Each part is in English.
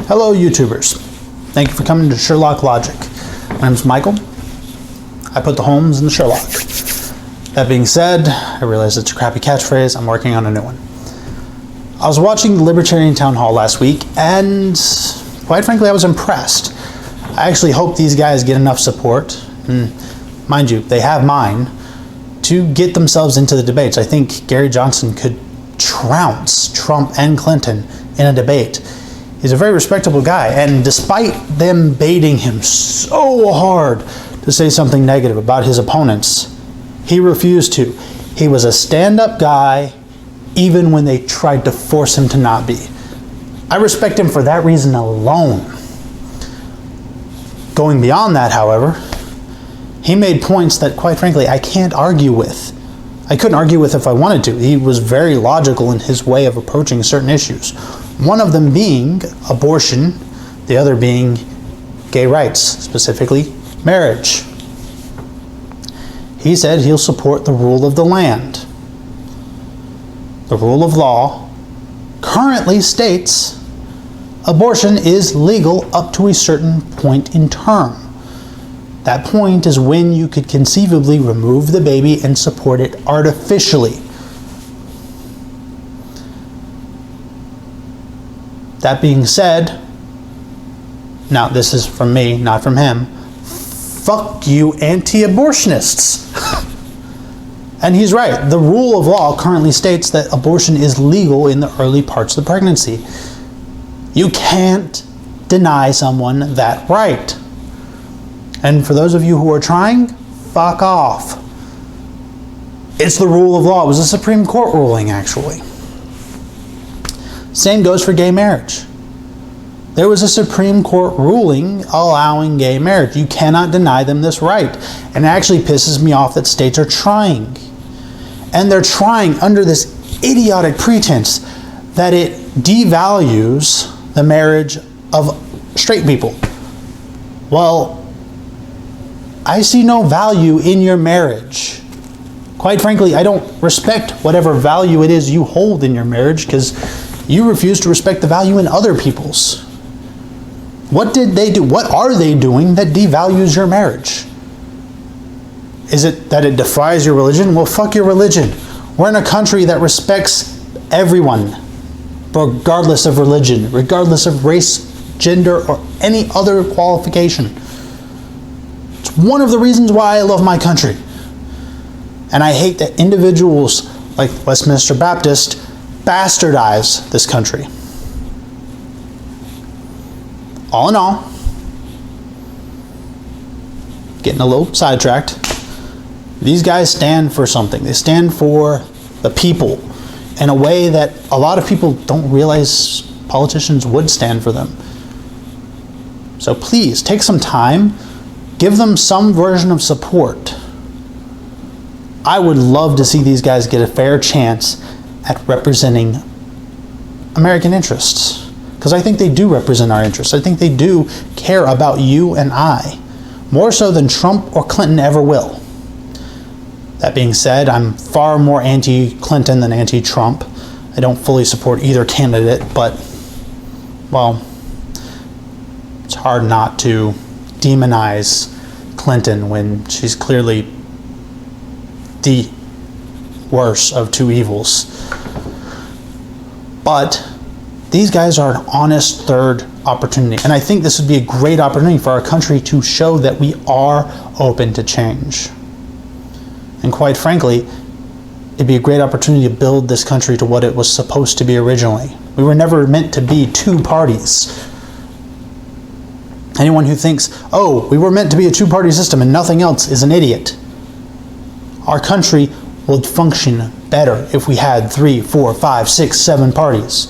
Hello YouTubers, thank you for coming to Sherlock Logic. My name is Michael. I put the Holmes in the Sherlock. That being said, I realize it's a crappy catchphrase. I'm working on a new one. I was watching the Libertarian town hall last week and quite frankly I was impressed. I actually hope these guys get enough support, and mind you, they have mine, to get themselves into the debates. I think Gary Johnson could trounce Trump and Clinton in a debate. He's a very respectable guy, and despite them baiting him so hard to say something negative about his opponents, he refused to. He was a stand-up guy even when they tried to force him to not be. I respect him for that reason alone. Going beyond that, however, he made points that, quite frankly, I can't argue with. I couldn't argue with if I wanted to. He was very logical in his way of approaching certain issues. One of them being abortion, the other being gay rights, specifically marriage. He said he'll support the rule of the land. The rule of law currently states abortion is legal up to a certain point in term. That point is when you could conceivably remove the baby and support it artificially. That being said, now this is from me, not from him, fuck you anti-abortionists. And he's right. The rule of law currently states that abortion is legal in the early parts of the pregnancy. You can't deny someone that right. And for those of you who are trying, fuck off. It's the rule of law. It was a Supreme Court ruling, actually. Same goes for gay marriage. There was a Supreme Court ruling allowing gay marriage. You cannot deny them this right. And it actually pisses me off that states are trying. And they're trying under this idiotic pretense that it devalues the marriage of straight people. Well, I see no value in your marriage. Quite frankly, I don't respect whatever value it is you hold in your marriage because you refuse to respect the value in other people's. What did they do? What are they doing that devalues your marriage? Is it that it defies your religion? Well, fuck your religion. We're in a country that respects everyone, regardless of religion, regardless of race, gender, or any other qualification. It's one of the reasons why I love my country. And I hate that individuals like Westminster Baptist bastardize this country. All in all, getting a little sidetracked, these guys stand for something. They stand for the people in a way that a lot of people don't realize politicians would stand for them. So please, take some time, give them some version of support. I would love to see these guys get a fair chance at representing American interests. Because I think they do represent our interests. I think they do care about you and I, more so than Trump or Clinton ever will. That being said, I'm far more anti-Clinton than anti-Trump. I don't fully support either candidate, but, well, it's hard not to demonize Clinton when she's clearly the worst of two evils. But these guys are an honest third opportunity. And I think this would be a great opportunity for our country to show that we are open to change. And quite frankly, it'd be a great opportunity to build this country to what it was supposed to be originally. We were never meant to be two parties. Anyone who thinks, oh, we were meant to be a two-party system and nothing else is an idiot. Our country would function better if we had 3, 4, 5, 6, 7 parties.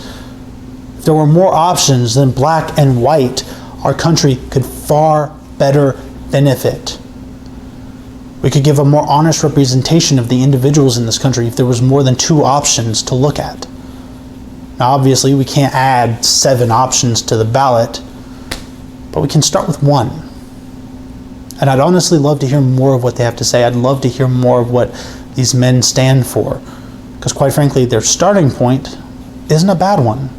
If there were more options than black and white, our country could far better benefit. We could give a more honest representation of the individuals in this country if there was more than 2 options to look at. Now obviously we can't add 7 options to the ballot, but we can start with 1. And I'd honestly love to hear more of what they have to say. I'd love to hear more of what these men stand for. Because quite frankly, their starting point isn't a bad one.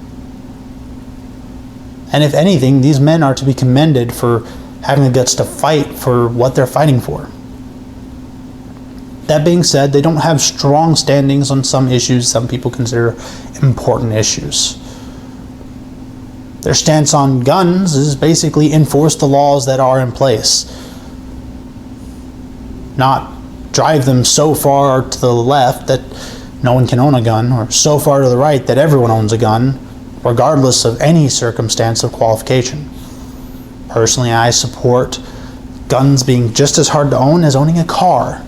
And if anything, these men are to be commended for having the guts to fight for what they're fighting for. That being said, they don't have strong standings on some issues some people consider important issues. Their stance on guns is basically enforce the laws that are in place, not drive them so far to the left that no one can own a gun, or so far to the right that everyone owns a gun, regardless of any circumstance of qualification. Personally, I support guns being just as hard to own as owning a car,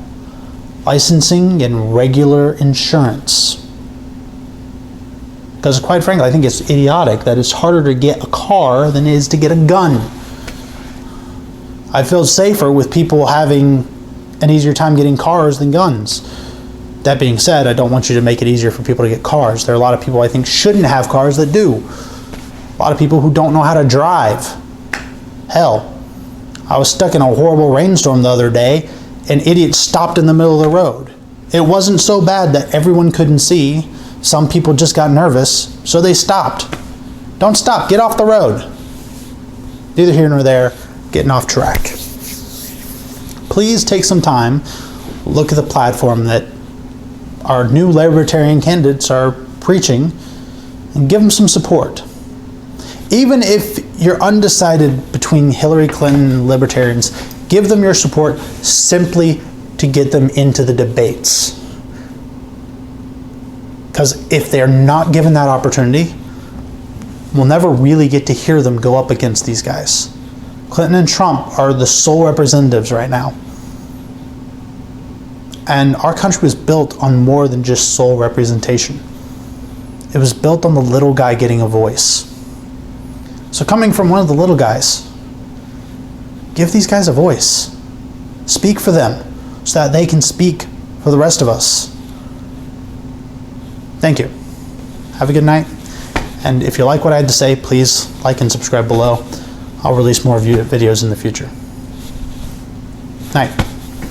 licensing and regular insurance. Because quite frankly, I think it's idiotic that it's harder to get a car than it is to get a gun. I feel safer with people having an easier time getting cars than guns. That being said, I don't want you to make it easier for people to get cars. There are a lot of people I think shouldn't have cars that do. A lot of people who don't know how to drive. Hell, I was stuck in a horrible rainstorm the other day. An idiot stopped in the middle of the road. It wasn't so bad that everyone couldn't see. Some people just got nervous, so they stopped. Don't stop, get off the road. Neither here nor there, getting off track. Please take some time, look at the platform that our new Libertarian candidates are preaching, and give them some support. Even if you're undecided between Hillary Clinton and Libertarians, give them your support simply to get them into the debates. Because if they're not given that opportunity, we'll never really get to hear them go up against these guys. Clinton and Trump are the sole representatives right now. And our country was built on more than just sole representation. It was built on the little guy getting a voice. So coming from one of the little guys, give these guys a voice. Speak for them so that they can speak for the rest of us. Thank you. Have a good night. And if you like what I had to say, please like and subscribe below. I'll release more videos in the future. Night.